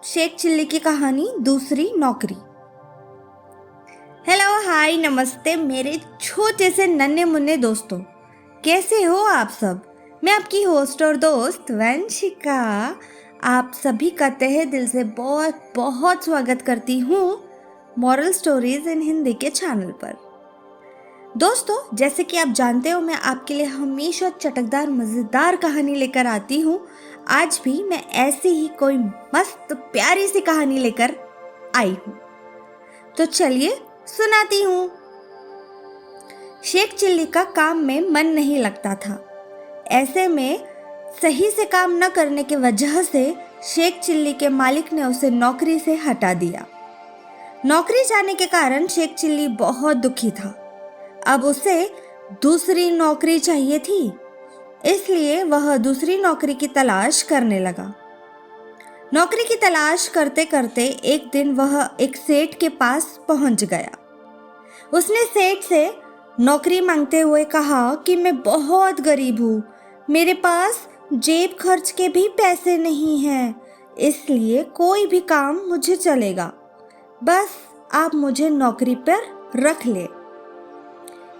Sheikh chilli की कहानी दूसरी नौकरी। हेलो, हाय, नमस्ते मेरे छोटे से नन्हे मुन्ने दोस्तों, कैसे हो आप सब। मैं आपकी होस्ट और दोस्त वंशिका आप सभी का तहे दिल से बहुत बहुत स्वागत करती हूँ मॉरल स्टोरीज इन हिंदी के चैनल पर। दोस्तों, जैसे कि आप जानते हो, मैं आपके लिए हमेशा चटकदार मज़ेदार कहानी लेकर आती हूँ। आज भी मैं ऐसी ही कोई मस्त प्यारी सी कहानी लेकर आई हूँ, तो चलिए सुनाती हूँ। शेख चिल्ली का काम में मन नहीं लगता था। ऐसे में सही से काम न करने की वजह से शेख चिल्ली के मालिक ने उसे नौकरी से हटा दिया। नौकरी जाने के कारण शेख चिल्ली बहुत दुखी था। अब उसे दूसरी नौकरी चाहिए थी, इसलिए वह दूसरी नौकरी की तलाश करने लगा। नौकरी की तलाश करते करते एक दिन वह एक सेठ के पास पहुंच गया। उसने सेठ से नौकरी मांगते हुए कहा कि मैं बहुत गरीब हूँ, मेरे पास जेब खर्च के भी पैसे नहीं हैं, इसलिए कोई भी काम मुझे चलेगा, बस आप मुझे नौकरी पर रख ले।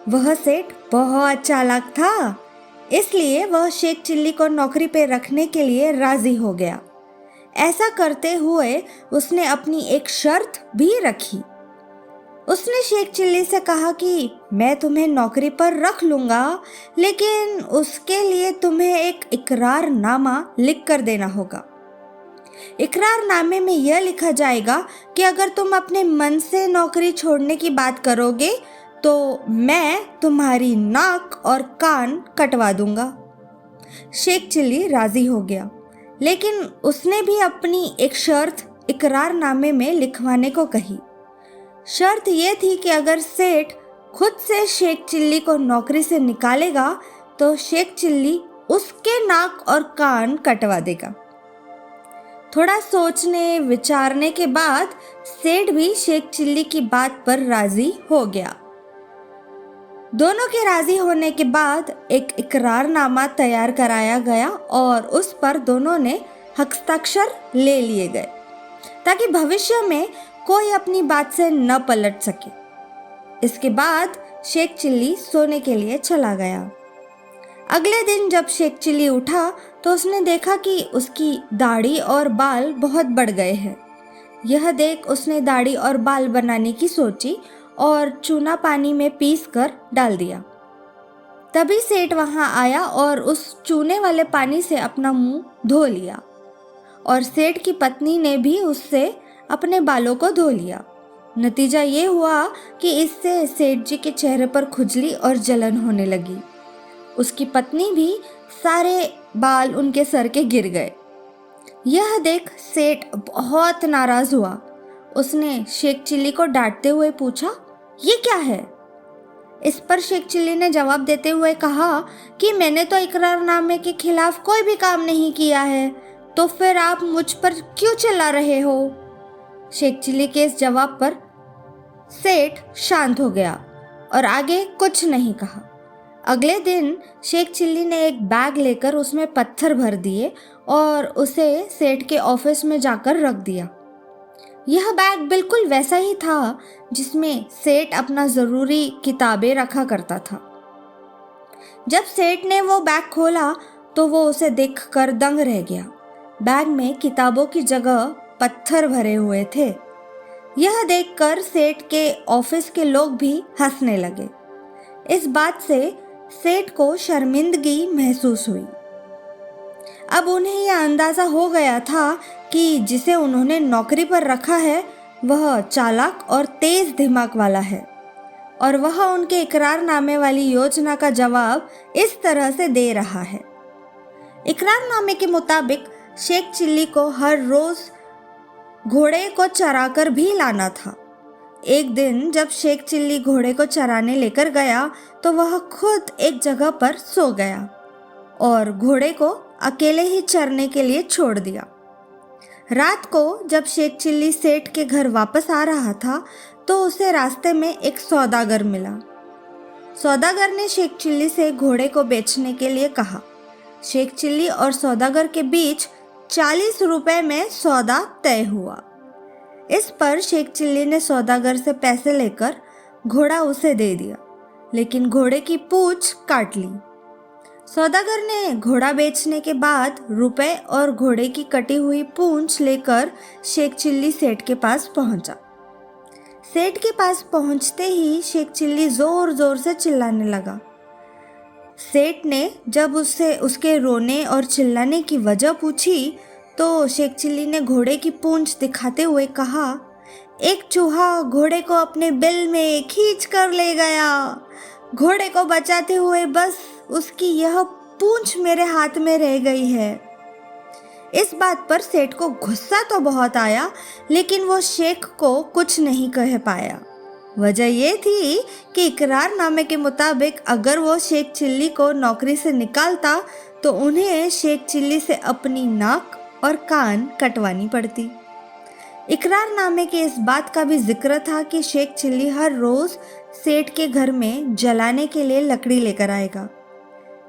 वह सेठ बहुत चालाक था, इसलिए वह शेख चिल्ली को नौकरी पर रखने के लिए राजी हो गया। ऐसा करते हुए उसने अपनी एक शर्त भी रखी। उसने शेख चिल्ली से कहा कि मैं तुम्हें नौकरी पर रख लूँगा, लेकिन उसके लिए तुम्हें एक इकरारनामा लिख कर देना होगा। इकरारनामे में यह लिखा जाएगा कि अगर तुम अपने मन से नौकरी छोड़ने की बात करोगे तो मैं तुम्हारी नाक और कान कटवा दूंगा। शेख चिल्ली राजी हो गया, लेकिन उसने भी अपनी एक शर्त इकरारनामे में लिखवाने को कही। शर्त यह थी कि अगर सेठ खुद से शेख चिल्ली को नौकरी से निकालेगा तो शेख चिल्ली उसके नाक और कान कटवा देगा। थोड़ा सोचने विचारने के बाद सेठ भी शेख चिल्ली की बात पर राजी हो गया। दोनों के राजी होने के बाद एक इकरारनामा तैयार कराया गया और उस पर दोनों ने हस्ताक्षर ले लिए गए, ताकि भविष्य में कोई अपनी बात से न पलट सके। इसके बाद शेख चिल्ली सोने के लिए चला गया। अगले दिन जब शेख चिल्ली उठा तो उसने देखा कि उसकी दाढ़ी और बाल बहुत बढ़ गए हैं। यह देख उसने दाढ़ी और बाल बनाने की सोची और चूना पानी में पीस कर डाल दिया। तभी सेठ वहां आया और उस चूने वाले पानी से अपना मुंह धो लिया, और सेठ की पत्नी ने भी उससे अपने बालों को धो लिया। नतीजा ये हुआ कि इससे सेठ जी के चेहरे पर खुजली और जलन होने लगी। उसकी पत्नी भी सारे बाल उनके सर के गिर गए। यह देख सेठ बहुत नाराज हुआ। उसने शेख चिल्ली को डांटते हुए पूछा, ये क्या है? इस पर शेख चिल्ली ने जवाब देते हुए कहा कि मैंने तो इकरारनामे के खिलाफ कोई भी काम नहीं किया है, तो फिर आप मुझ पर क्यों चिल्ला रहे हो? शेख चिल्ली के इस जवाब पर सेठ शांत हो गया और आगे कुछ नहीं कहा। अगले दिन शेख चिल्ली ने एक बैग लेकर उसमें पत्थर भर दिए और उसे सेठ के ऑफिस में जाकर रख दिया। यह बैग बिल्कुल वैसा ही था जिसमें सेठ अपना ज़रूरी किताबें रखा करता था। जब सेठ ने वो बैग खोला तो वो उसे देखकर दंग रह गया। बैग में किताबों की जगह पत्थर भरे हुए थे। यह देखकर सेठ के ऑफिस के लोग भी हंसने लगे। इस बात से सेठ को शर्मिंदगी महसूस हुई। अब उन्हें यह अंदाज़ा हो गया था कि जिसे उन्होंने नौकरी पर रखा है वह चालाक और तेज दिमाग वाला है, और वह उनके इकरारनामे वाली योजना का जवाब इस तरह से दे रहा है। इकरारनामे के मुताबिक शेख चिल्ली को हर रोज़ घोड़े को चराकर भी लाना था। एक दिन जब शेख चिल्ली घोड़े को चराने लेकर गया तो वह खुद एक जगह पर सो गया और घोड़े को अकेले ही चरने के लिए छोड़ दिया। रात को जब शेख चिल्ली सेठ के घर वापस आ रहा था तो उसे रास्ते में एक सौदागर मिला। सौदागर ने शेख चिल्ली से घोड़े को बेचने के लिए कहा। शेख चिल्ली और सौदागर के बीच 40 रुपए में सौदा तय हुआ। इस पर शेख चिल्ली ने सौदागर से पैसे लेकर घोड़ा उसे दे दिया, लेकिन घोड़े की पूंछ काट ली। सौदागर ने घोड़ा बेचने के बाद रुपए और घोड़े की कटी हुई पूंछ लेकर शेख चिल्ली सेठ के पास पहुंचा। सेठ के पास पहुंचते ही शेख चिल्ली जोर जोर से चिल्लाने लगा। सेठ ने जब उससे उसके रोने और चिल्लाने की वजह पूछी तो शेख चिल्ली ने घोड़े की पूंछ दिखाते हुए कहा, एक चूहा घोड़े को अपने बिल में खींच कर ले गया। घोड़े को बचाते हुए बस उसकी यह पूंछ मेरे हाथ में रह गई है। इस बात पर सेठ को गुस्सा तो बहुत आया, लेकिन वो शेख को कुछ नहीं कह पाया। वजह ये थी कि इकरारनामे के मुताबिक अगर वो शेख चिल्ली को नौकरी से निकालता तो उन्हें शेख चिल्ली से अपनी नाक और कान कटवानी पड़ती। इकरारनामे के इस बात का भी जिक्र था कि शेख चिल्ली हर रोज सेठ के घर में जलाने के लिए लकड़ी लेकर आएगा।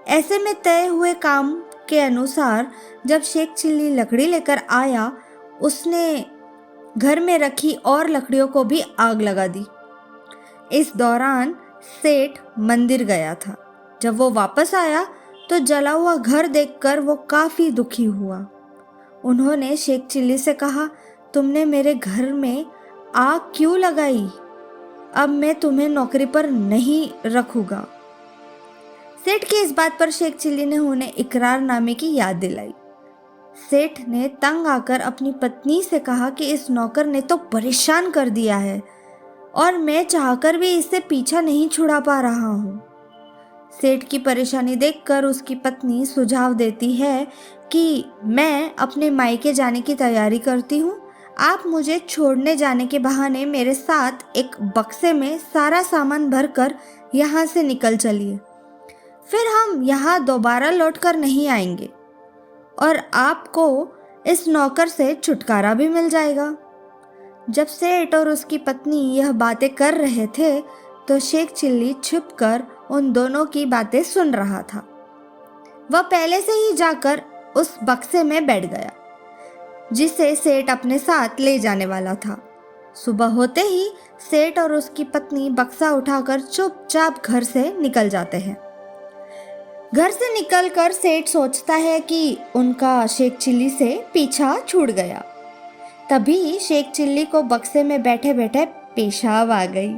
ऐसे में तय हुए काम के अनुसार जब शेख चिल्ली लकड़ी लेकर आया, उसने घर में रखी और लकड़ियों को भी आग लगा दी। इस दौरान सेठ मंदिर गया था। जब वो वापस आया तो जला हुआ घर देखकर वो काफ़ी दुखी हुआ। उन्होंने शेख चिल्ली से कहा, तुमने मेरे घर में आग क्यों लगाई? अब मैं तुम्हें नौकरी पर नहीं रखूँगा। सेठ की इस बात पर शेख चिल्ली ने उन्हें इकरारनामे की याद दिलाई। सेठ ने तंग आकर अपनी पत्नी से कहा कि इस नौकर ने तो परेशान कर दिया है और मैं चाहकर भी इससे पीछा नहीं छुड़ा पा रहा हूँ। सेठ की परेशानी देखकर उसकी पत्नी सुझाव देती है कि मैं अपने मायके जाने की तैयारी करती हूँ, आप मुझे छोड़ने जाने के बहाने मेरे साथ एक बक्से में सारा सामान भरकर यहाँ से निकल चलिए, फिर हम यहाँ दोबारा लौटकर नहीं आएंगे और आपको इस नौकर से छुटकारा भी मिल जाएगा। जब सेठ और उसकी पत्नी यह बातें कर रहे थे तो शेख चिल्ली छिपकर उन दोनों की बातें सुन रहा था। वह पहले से ही जाकर उस बक्से में बैठ गया जिसे सेठ अपने साथ ले जाने वाला था। सुबह होते ही सेठ और उसकी पत्नी बक्सा उठाकर चुपचाप घर से निकल जाते हैं। घर से निकलकर सेठ सोचता है कि उनका शेख चिल्ली से पीछा छूट गया। तभी शेख चिल्ली को बक्से में बैठे बैठे पेशाब आ गई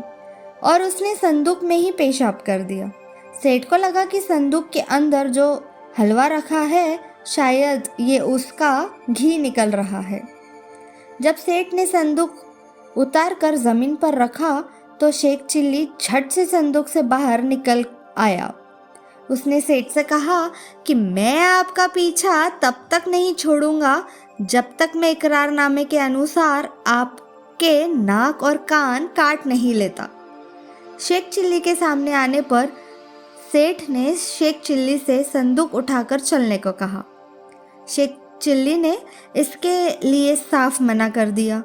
और उसने संदूक में ही पेशाब कर दिया। सेठ को लगा कि संदूक के अंदर जो हलवा रखा है शायद ये उसका घी निकल रहा है। जब सेठ ने संदूक उतार कर ज़मीन पर रखा तो शेख चिल्ली झट से संदूक से बाहर निकल आया। उसने सेठ से कहा कि मैं आपका पीछा तब तक नहीं छोड़ूंगा जब तक मैं इकरारनामे के अनुसार आपके नाक और कान काट नहीं लेता। शेख चिल्ली के सामने आने पर सेठ ने शेख चिल्ली से संदूक उठाकर चलने को कहा। शेख चिल्ली ने इसके लिए साफ मना कर दिया।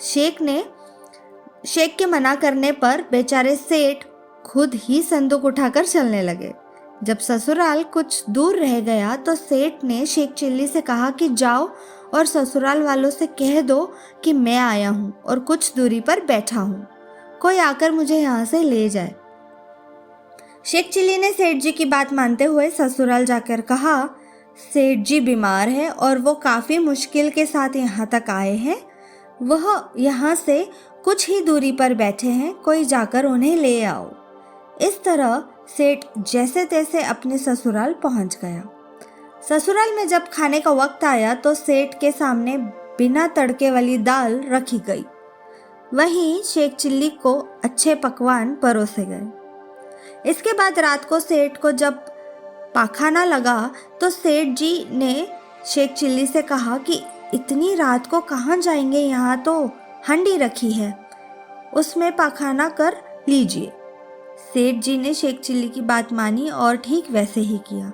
शेख के मना करने पर बेचारे सेठ खुद ही संदूक उठाकर चलने लगे। जब ससुराल कुछ दूर रह गया तो सेठ ने शेख चिल्ली से कहा कि जाओ और ससुराल वालों से कह दो कि मैं आया हूँ और कुछ दूरी पर बैठा हूँ, कोई आकर मुझे यहाँ से ले जाए। शेख चिल्ली ने सेठ जी की बात मानते हुए ससुराल जाकर कहा, सेठ जी बीमार है और वो काफ़ी मुश्किल के साथ यहाँ तक आए हैं। वह यहाँ से कुछ ही दूरी पर बैठे हैं, कोई जाकर उन्हें ले आओ। इस तरह सेठ जैसे तैसे अपने ससुराल पहुँच गया। ससुराल में जब खाने का वक्त आया तो सेठ के सामने बिना तड़के वाली दाल रखी गई। वहीं शेख चिल्ली को अच्छे पकवान परोसे गए। इसके बाद रात को सेठ को जब पाखाना लगा तो सेठ जी ने शेख चिल्ली से कहा कि इतनी रात को कहाँ जाएंगे, यहाँ तो हंडी रखी है, उसमें पाखाना कर लीजिए। सेठ जी ने शेख चिल्ली की बात मानी और ठीक वैसे ही किया।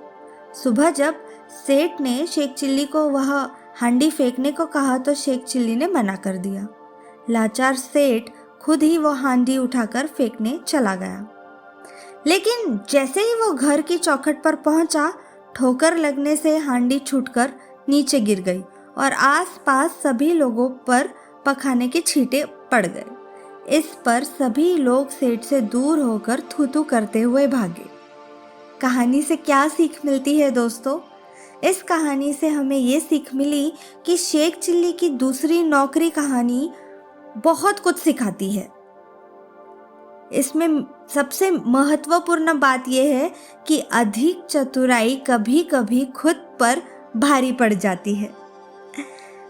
सुबह जब सेठ ने शेख चिल्ली को वह हांडी फेंकने को कहा तो शेख चिल्ली ने मना कर दिया। लाचार सेठ खुद ही वो हांडी उठाकर फेंकने चला गया। लेकिन जैसे ही वो घर की चौखट पर पहुंचा, ठोकर लगने से हांडी छूटकर नीचे गिर गई और आसपास सभी लोगों पर पखाने के छींटे पड़ गए। इस पर सभी लोग सेठ से दूर होकर थू-थू करते हुए भागे। कहानी से क्या सीख मिलती है दोस्तों? इस कहानी से हमें ये सीख मिली कि शेख चिल्ली की दूसरी नौकरी कहानी बहुत कुछ सिखाती है। इसमें सबसे महत्वपूर्ण बात यह है कि अधिक चतुराई कभी कभी खुद पर भारी पड़ जाती है।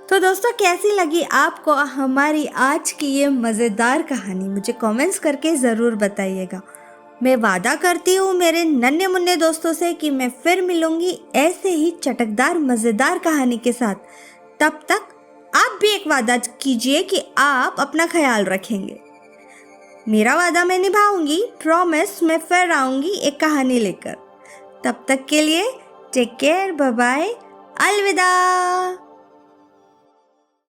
तो दोस्तों, कैसी लगी आपको हमारी आज की ये मज़ेदार कहानी? मुझे कमेंट्स करके ज़रूर बताइएगा। मैं वादा करती हूँ मेरे नन्हे मुन्ने दोस्तों से कि मैं फिर मिलूंगी ऐसे ही चटकदार मज़ेदार कहानी के साथ। तब तक आप भी एक वादा कीजिए कि आप अपना ख्याल रखेंगे। मेरा वादा मैं निभाऊंगी, प्रॉमिस। मैं फिर आऊंगी एक कहानी लेकर। तब तक के लिए टेक केयर, बाय बाय, अलविदा।